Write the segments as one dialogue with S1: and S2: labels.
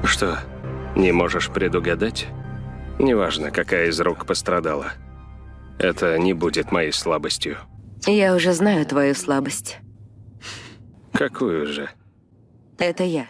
S1: Что, не можешь предугадать? Неважно, какая из рук пострадала. Это не будет моей слабостью.
S2: Я уже знаю твою слабость.
S1: Какую же?
S2: Это я.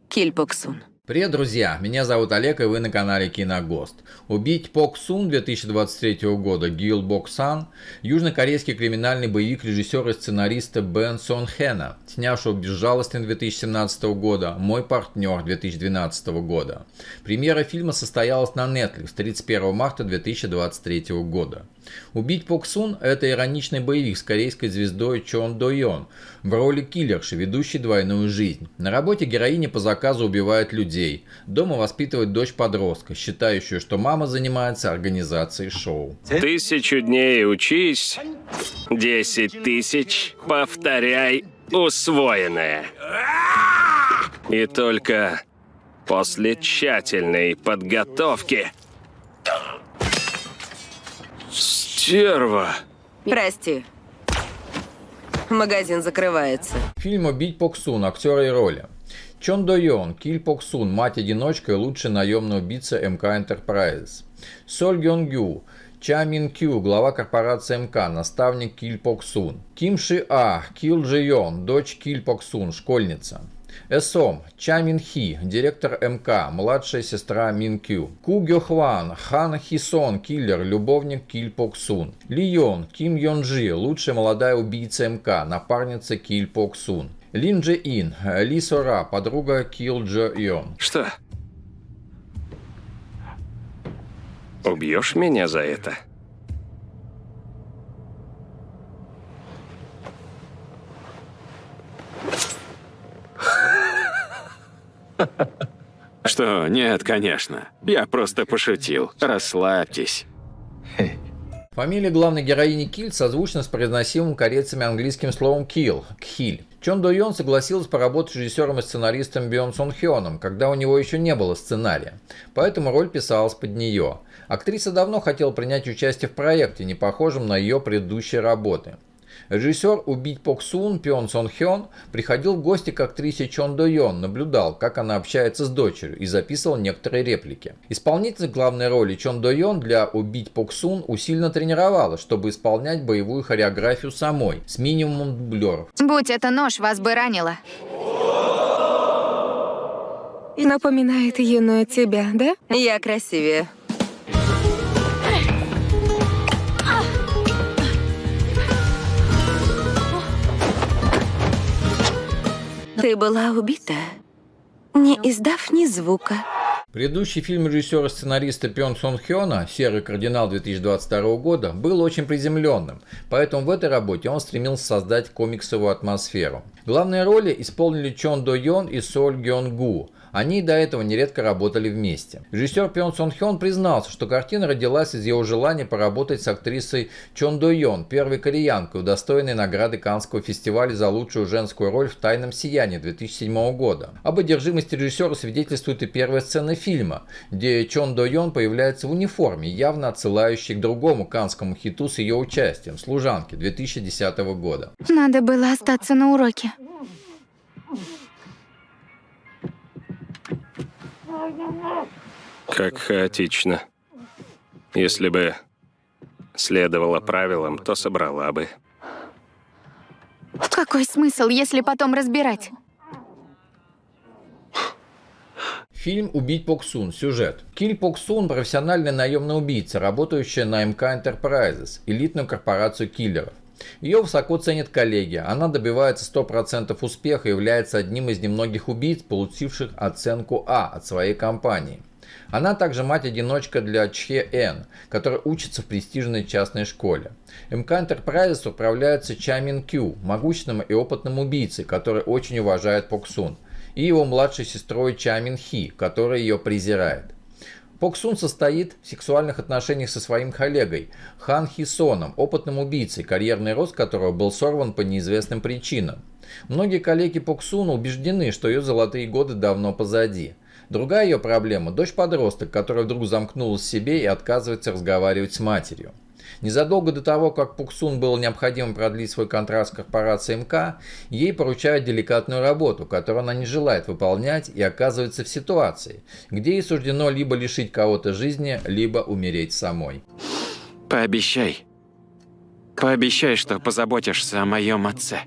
S2: Киль Пок Сун.
S3: Привет, друзья! Меня зовут Олег, и вы на канале Киногост. «Убить Пок Сун» 2023 года Гил Бок Сан – южнокорейский криминальный боевик режиссера и сценариста Бен Сон Хэна, снявшего «Безжалостный» 2017 года, «Мой партнер» 2012 года. Премьера фильма состоялась на Netflix 31 марта 2023 года. «Убить Пок Сун» – это ироничный боевик с корейской звездой Чон До Йон в роли киллерши, ведущей двойную жизнь. На работе героиня по заказу убивает людей. Дома воспитывает дочь-подростка, считающую, что мама занимается организацией шоу.
S1: 1000 дней учись, 10 тысяч повторяй усвоенное. И только после тщательной подготовки... Стерва!
S2: Прости. Магазин закрывается.
S3: Фильм «Убить Пок Сун», актеры и роли. Чон До Йон, Киль Пок Сун, мать-одиночка и лучший наемный убийца МК Enterprises. Соль Гён Гю, Ча Мин Кю, глава корпорации МК, наставник Киль Пок Сун. Ким Ши А, Кил Джи Йон, дочь Киль Пок Сун, школьница. Эсом, Ча Мин Хи, директор МК, младшая сестра Мин Кю. Ку Гё Хван, Хан Хи Сон, киллер, любовник Киль Пок Сун. Ли Йон, Ким Йон Джи, лучшая молодая убийца МК, напарница Киль Пок Сун. Лин Дже Ин, Ли Сора, подруга Кил Джо Йон.
S1: Что? Убьешь меня за это?
S4: Что? Нет, конечно. Я просто пошутил. Расслабьтесь.
S3: Фамилия главной героини Киль созвучна с произносимым корейцами английским словом kill – кхиль. Чон До Йон согласилась поработать с режиссером и сценаристом Бен Сон Хёном, когда у него еще не было сценария, поэтому роль писалась под нее. Актриса давно хотела принять участие в проекте, не похожем на ее предыдущие работы. Режиссер «Убить Пок Сун» Бен Сон Хён приходил в гости к актрисе Чон До Йон, наблюдал, как она общается с дочерью, и записывал некоторые реплики. Исполнитель главной роли Чон До Йон для «Убить Пок Сун» усиленно тренировалась, чтобы исполнять боевую хореографию самой, с минимумом дублеров.
S5: Будь это нож, вас бы ранило.
S6: Напоминает юную тебя, да?
S2: Я красивее. Ты была убита, не издав ни звука.
S3: Предыдущий фильм режиссера и сценариста Бен Сон Хёна «Серый кардинал» 2022 года был очень приземленным, поэтому в этой работе он стремился создать комиксовую атмосферу. Главные роли исполнили Чон До Йон и Соль Гён Гу. Они до этого нередко работали вместе. Режиссер Бен Сон Хён признался, что картина родилась из его желания поработать с актрисой Чон До Йон, первой кореянкой, удостоенной награды Каннского фестиваля за лучшую женскую роль в «Тайном сиянии» 2007 года. Об одержимости режиссера свидетельствует и первая сцена фильма, где Чон До Йон появляется в униформе, явно отсылающей к другому каннскому хиту с ее участием «Служанки» 2010 года.
S5: Надо было остаться на уроке.
S1: Как хаотично. Если бы следовала правилам, то собрала бы.
S5: Какой смысл, если потом разбирать?
S3: Фильм «Убить Пок Сун». Сюжет. Киль Пок Сун – профессиональная наемная убийца, работающая на МК Enterprises, элитную корпорацию киллеров. Ее высоко ценят коллеги, она добивается 100% успеха и является одним из немногих убийц, получивших оценку А от своей компании. Она также мать-одиночка для Чхе Эн, которая учится в престижной частной школе. МК Enterprises управляется Ча Мин Кю, могущественным и опытным убийцей, который очень уважает Пок Сун, и его младшей сестрой Ча Мин Хи, которая ее презирает. Пок Сун состоит в сексуальных отношениях со своим коллегой Хан Хи Соном, опытным убийцей, карьерный рост которого был сорван по неизвестным причинам. Многие коллеги Пок Сун убеждены, что ее золотые годы давно позади. Другая ее проблема – дочь-подросток, которая вдруг замкнулась в себе и отказывается разговаривать с матерью. Незадолго до того, как Пок Сун было необходимо продлить свой контракт с корпорацией МК, ей поручают деликатную работу, которую она не желает выполнять, и оказывается в ситуации, где ей суждено либо лишить кого-то жизни, либо умереть самой.
S4: Пообещай. Пообещай, что позаботишься о моем отце.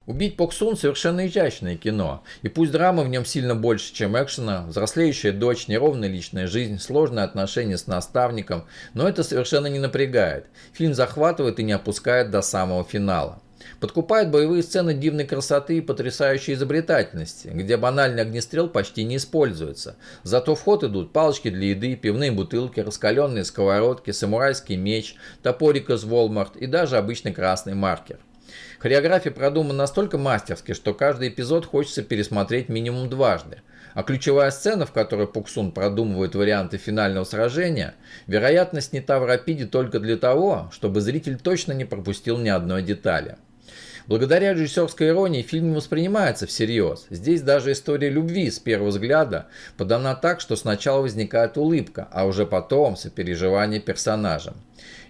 S3: «Убить Пок Сун» совершенно изящное кино, и пусть драмы в нем сильно больше, чем экшена, взрослеющая дочь, неровная личная жизнь, сложные отношения с наставником, но это совершенно не напрягает. Фильм захватывает и не опускает до самого финала. Подкупают боевые сцены дивной красоты и потрясающей изобретательности, где банальный огнестрел почти не используется. Зато в ход идут палочки для еды, пивные бутылки, раскаленные сковородки, самурайский меч, топорик из Walmart и даже обычный красный маркер. Хореография продумана настолько мастерски, что каждый эпизод хочется пересмотреть минимум дважды. А ключевая сцена, в которой Пок Сун продумывает варианты финального сражения, вероятно, снята в рапиде только для того, чтобы зритель точно не пропустил ни одной детали. Благодаря режиссерской иронии фильм не воспринимается всерьез. Здесь даже история любви с первого взгляда подана так, что сначала возникает улыбка, а уже потом сопереживание персонажам.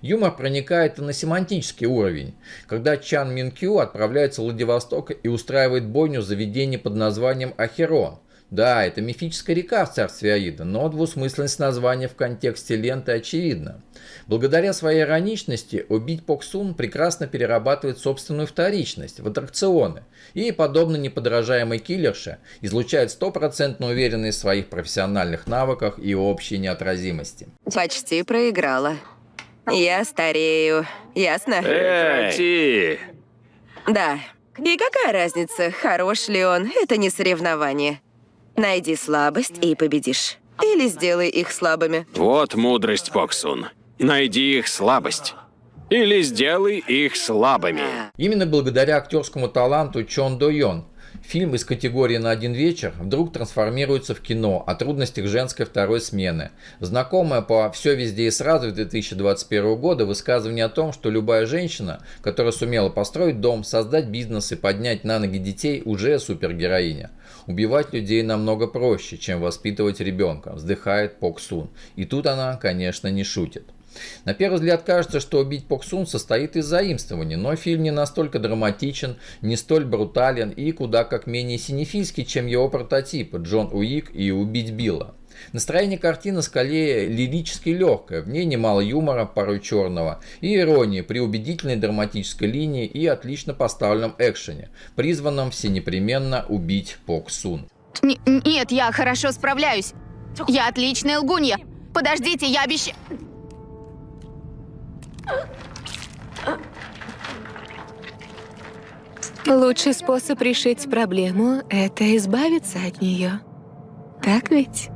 S3: Юмор проникает и на семантический уровень, когда Чан Мин Кю отправляется в Владивосток и устраивает бойню в заведении под названием Ахерон. Да, это мифическая река в царстве Аида, но двусмысленность названия в контексте ленты очевидна. Благодаря своей ироничности «Убить Пок Сун» прекрасно перерабатывает собственную вторичность в аттракционы и, подобно неподражаемой киллерше, излучает стопроцентно уверенность в своих профессиональных навыках и общей неотразимости.
S2: Почти проиграла. Я старею. Ясно?
S1: Прекрати!
S2: Да. И какая разница, хорош ли он? Это не соревнование. Найди слабость и победишь. Или сделай их слабыми.
S4: Вот мудрость, Пок Сун. Найди их слабость. Или сделай их слабыми.
S3: Именно благодаря актерскому таланту Чон До Йон фильм из категории «На один вечер» вдруг трансформируется в кино о трудностях женской второй смены. Знакомое по «Все везде и сразу» 2021 года высказывание о том, что любая женщина, которая сумела построить дом, создать бизнес и поднять на ноги детей, уже супергероиня. Убивать людей намного проще, чем воспитывать ребенка, вздыхает Пок Сун. И тут она, конечно, не шутит. На первый взгляд кажется, что «Убить Пок Сун» состоит из заимствований, но фильм не настолько драматичен, не столь брутален и куда как менее синефильский, чем его прототипы «Джон Уик» и «Убить Билла». Настроение картины скорее лирически легкое, в ней немало юмора, порой черного, и иронии при убедительной драматической линии и отлично поставленном экшене, призванном всенепременно убить Пок Сун.
S5: Нет, я хорошо справляюсь. Я отличная лгунья. Подождите, я обещаю...
S6: Лучший способ решить проблему — это избавиться от нее. Так ведь?